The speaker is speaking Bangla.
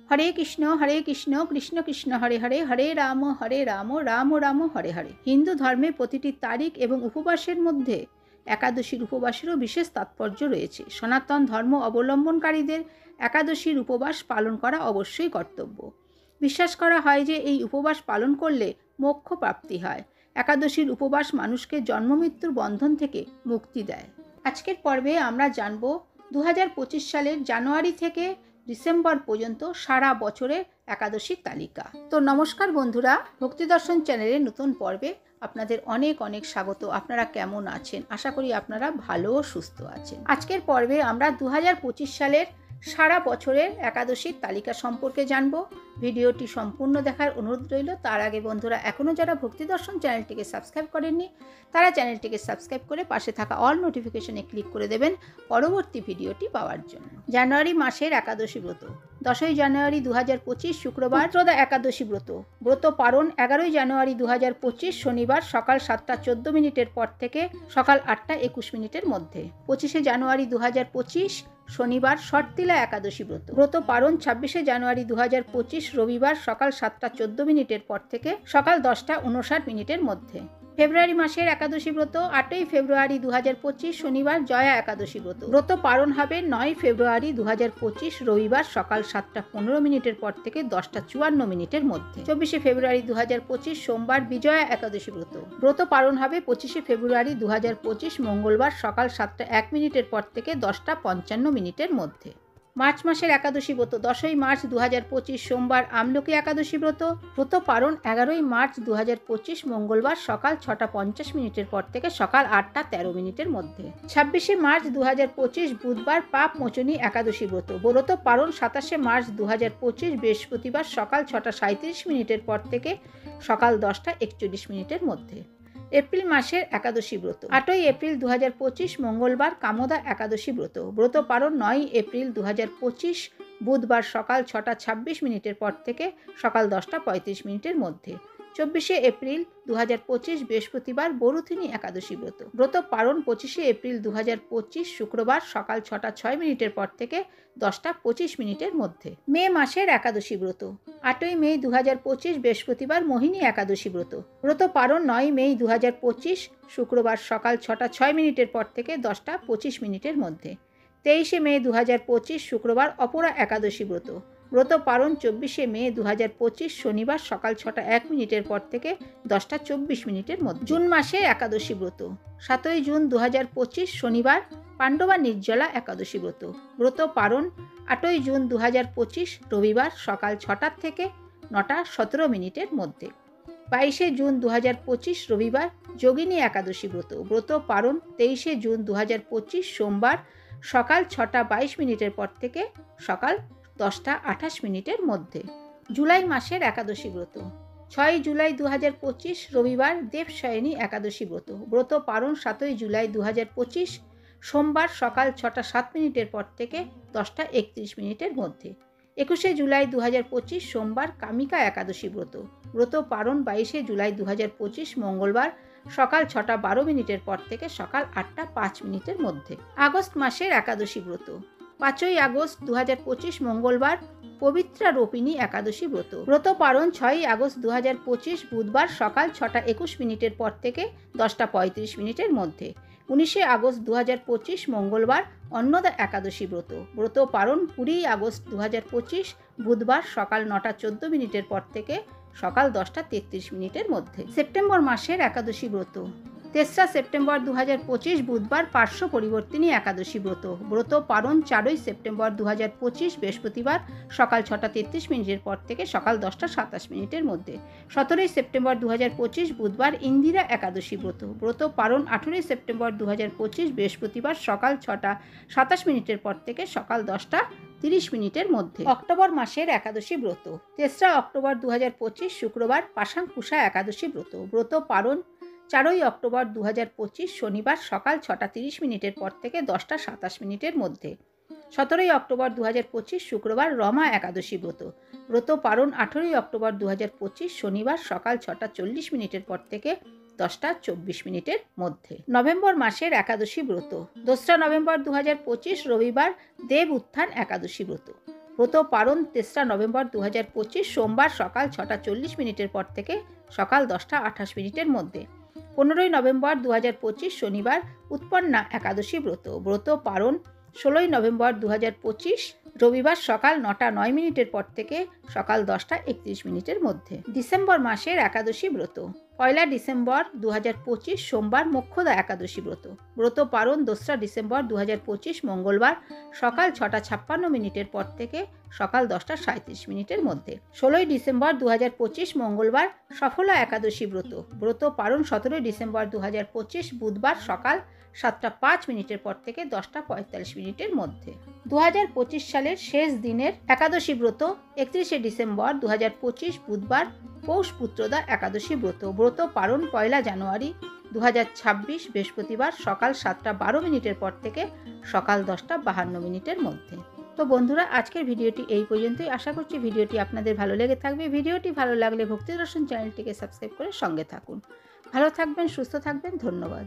হরে কৃষ্ণ কৃষ্ণ কৃষ্ণ হরে হরে, হরে রাম রাম রাম হরে হরে। হিন্দু ধর্মে প্রতিটি তারিখ এবং উপবাসের মধ্যে একাদশীর উপবাসেরও বিশেষ তাৎপর্য রয়েছে। সনাতন ধর্ম অবলম্বনকারীদের একাদশীর উপবাস পালন করা অবশ্যই কর্তব্য। বিশ্বাস করা হয় যে এই উপবাস পালন করলে মোক্ষ প্রাপ্তি হয়। একাদশীর উপবাস মানুষকে জন্মমৃত্যুর বন্ধন থেকে মুক্তি দেয়। আজকের পর্বে আমরা জানব 2025 সালের জানুয়ারি থেকে ডিসেম্বর পর্যন্ত সারা বছরের একাদশীর তালিকা। তো নমস্কার বন্ধুরা, ভক্তি দর্শন চ্যানেলের নতুন পর্বে আপনাদের অনেক অনেক স্বাগত। আপনারা কেমন আছেন? আশা করি আপনারা ভালো ও সুস্থ আছেন। আজকের পর্বে আমরা 2025 সালের সারা বছরের একাদশীর তালিকা সম্পর্কে জানব। ভিডিওটি সম্পূর্ণ দেখার অনুরোধ রইল। তার আগে বন্ধুরা, এখনও যারা ভক্তি দর্শন চ্যানেলটিকে সাবস্ক্রাইব করেননি তারা চ্যানেলটিকে সাবস্ক্রাইব করে পাশে থাকা অল নোটিফিকেশনে ক্লিক করে দেবেন পরবর্তী ভিডিওটি পাওয়ার জন্য। জানুয়ারি মাসের একাদশী ব্রত। 10ই জানুয়ারি 2025 শুক্রবার পুত্রদা একাদশী ব্রত। ব্রত পালন 11ই জানুয়ারি 2025 শনিবার সকাল 7টা 14 মিনিটের পর থেকে সকাল 8টা 21 মিনিটের মধ্যে। 25শে জানুয়ারি 2025 শনিবার শর্তিলা একাদশী ব্রত। ব্রত পালন 26শে জানুয়ারি 2025 রবিবার সকাল 7টা 14 মিনিটের পর থেকে সকাল 10টা 59 মিনিটের মধ্যে। ফেব্রুয়ারি মাসের একাদশী ব্রত 8ই ফেব্রুয়ারি 2025 শনিবার জয়া একাদশী ব্রত। ব্রত পালন হবে 9 ফেব্রুয়ারি 2025 রবিবার সকাল 7টা 15 মিনিটের পর থেকে 10টা 54 মিনিটের মধ্যে। 24শে ফেব্রুয়ারি 2025 সোমবার বিজয়া একাদশী ব্রত। ব্রত পালন হবে 25শে ফেব্রুয়ারি 2025 মঙ্গলবার সকাল 7টা 1 মিনিটের পর থেকে 10টা 55 মিনিটের মধ্যে। মার্চ মাসের একাদশী ব্রত 10ই মার্চ 2025 সোমবার আমলকি একাদশী ব্রত। ব্রত পালন 11ই মার্চ 2025 মঙ্গলবার সকাল 6টা 50 মিনিটের পর থেকে সকাল 8টা 13 মিনিটের মধ্যে। 26শে মার্চ 2025 বুধবার পাপ মোচনী একাদশী ব্রত। ব্রত পালন 27শে মার্চ 2025 বৃহস্পতিবার সকাল 6টা 37 মিনিটের পর থেকে সকাল 10টা 41 মিনিটের মধ্যে। এপ্রিল মাসের একাদশী ব্রত 8ই এপ্রিল 2025 মঙ্গলবার কামদা একাদশী ব্রত। ব্রত পালন 9ই এপ্রিল 2025 বুধবার সকাল 6টা 26 মিনিটের পর থেকে সকাল 10টা 35 মিনিটের মধ্যে। 24শে এপ্রিল 2025 বৃহস্পতিবার বরুথিনী একাদশী ব্রত। ব্রত পালন 25শে এপ্রিল 2025 শুক্রবার সকাল 6টা 6 মিনিটের পর থেকে 10টা 25 মিনিটের মধ্যে। মে মাসের একাদশী ব্রত 8ই মে 2025 বৃহস্পতিবার মোহিনী একাদশী ব্রত। ব্রত পালন 9 মে 2025 শুক্রবার সকাল 6টা 6 মিনিটের পর থেকে 10টা 25 মিনিটের মধ্যে। 23শে মে 2025 শুক্রবার অপরা একাদশী ব্রত। ব্রত পালন 24শে মে 2025 শনিবার সকাল 6টা 1 মিনিটের পর থেকে 10টা 24 মিনিটের মধ্যে। জুন মাসের একাদশী ব্রত 7ই জুন 2025 শনিবার পাণ্ডবা নির্জলা একাদশী ব্রত। ব্রত পালন 8ই জুন 2025 রবিবার সকাল 6টা থেকে 9টা 17 মিনিটের মধ্যে। 22শে জুন 2025 রবিবার যোগিনী একাদশী ব্রত। ব্রত পালন 23শে জুন 2025 সোমবার সকাল 6টা 22 মিনিটের পর থেকে সকাল 10টা 28 মিনিটের মধ্যে। জুলাই মাসের একাদশী ব্রত 6ই জুলাই 2025 রবিবার দেবশয়নী একাদশী ব্রত। ব্রত পালন 7ই জুলাই 2025 সোমবার সকাল 6টা 7 মিনিটের পর থেকে 10টা 31 মিনিটের মধ্যে। 21শে জুলাই 2025 সোমবার কামিকা একাদশী ব্রত। ব্রত পালন 22শে জুলাই 2025 মঙ্গলবার সকাল 6টা 12 মিনিটের পর থেকে সকাল 8টা 5 মিনিটের মধ্যে। আগস্ট মাসের একাদশী ব্রত 5ই আগস্ট 2025 মঙ্গলবার পবিত্রা রোপিণী একাদশী ব্রত। ব্রত পালন 6ই আগস্ট 2025 বুধবার সকাল 6টা 21 মিনিটের পর থেকে 10টা 35 মিনিটের মধ্যে। 19শে আগস্ট 2025 মঙ্গলবার অন্নদা একাদশী ব্রত। ব্রত পালন 20ই আগস্ট 2025 বুধবার সকাল 9টা 14 মিনিটের পর থেকে সকাল 10টা 33 মিনিটের মধ্যে। সেপ্টেম্বর মাসের একাদশী ব্রত 3রা সেপ্টেম্বর 2025 বুধবার পার্শ্ব পরিবর্তিনী একাদশী ব্রত। ব্রত পালন 4ই সেপ্টেম্বর 2025 বৃহস্পতিবার সকাল 6টা 33 মিনিটের পর থেকে সকাল 10টা 27 মিনিটের মধ্যে। 17ই সেপ্টেম্বর 2025 বুধবার ইন্দিরা একাদশী ব্রত। ব্রত পালন 18ই সেপ্টেম্বর 2025 বৃহস্পতিবার সকাল 6টা 27 মিনিটের পর থেকে সকাল 10টা 30 মিনিটের মধ্যে। অক্টোবর মাসের একাদশী ব্রত 3রা অক্টোবর 2025 শুক্রবার পাশাঙ্কুশা একাদশী ব্রত। ব্রত পালন 4ই অক্টোবর 2025 শনিবার সকাল 6টা 30 মিনিটের পর থেকে 10টা 27 মিনিটের মধ্যে। 17ই অক্টোবর 2025 শুক্রবার রমা একাদশী ব্রত। ব্রত পালন 18ই অক্টোবর 2025 শনিবার সকাল 6টা 40 মিনিটের পর থেকে 10টা 24 মিনিটের মধ্যে। নভেম্বর মাসের একাদশী ব্রত 2রা নভেম্বর 2025 রবিবার দেব উত্থান একাদশী ব্রত। ব্রত পারণ 3রা নভেম্বর 2025 সোমবার সকাল 6টা 40 মিনিটের পর থেকে সকাল 10টা 28 মিনিটের মধ্যে। 15ই নভেম্বর 2025 শনিবার উৎপন্না একাদশী ব্রত। ব্রত পারণ 16ই নভেম্বর 2025 রবিবার সকাল 9টা 9 মিনিটের পর থেকে সকাল 10টা 31 মিনিটের মধ্যে। ডিসেম্বর মাসের একাদশী ব্রত। 1 ডিসেম্বর 2025 সোমবার মোক্ষদা একাদশী ব্রত। ব্রত পারণ 2রা ডিসেম্বর 2025 মঙ্গলবার সকাল 6টা 56 মিনিটের পর থেকে সকাল 10টা 37 মিনিটের মধ্যে। 16ই ডিসেম্বর 2025 মঙ্গলবার সফলা একাদশী ব্রত। ব্রত পারণ 17ই ডিসেম্বর 2025 বুধবার সকাল 7টা 5 মিনিটের পর থেকে 10টা 45 মিনিটের মধ্যে। 2025 সালের শেষ দিনের একাদশী ব্রত 31শে ডিসেম্বর 2025 বুধবার পৌষ পুত্রদা একাদশী ব্রত। ব্রত পারণ 1 জানুয়ারি 2026 বৃহস্পতিবার সকাল 7টা 12 মিনিটের পর থেকে সকাল 10টা 52 মিনিটের মধ্যে। তো বন্ধুরা, আজকের ভিডিওটি এই পর্যন্তই। আশা করছি ভিডিওটি আপনাদের ভালো লেগে থাকবে। ভিডিওটি ভালো লাগলে ভক্তি দর্শন চ্যানেলটিকে সাবস্ক্রাইব করে সঙ্গে থাকুন। ভালো থাকবেন, সুস্থ থাকবেন। ধন্যবাদ।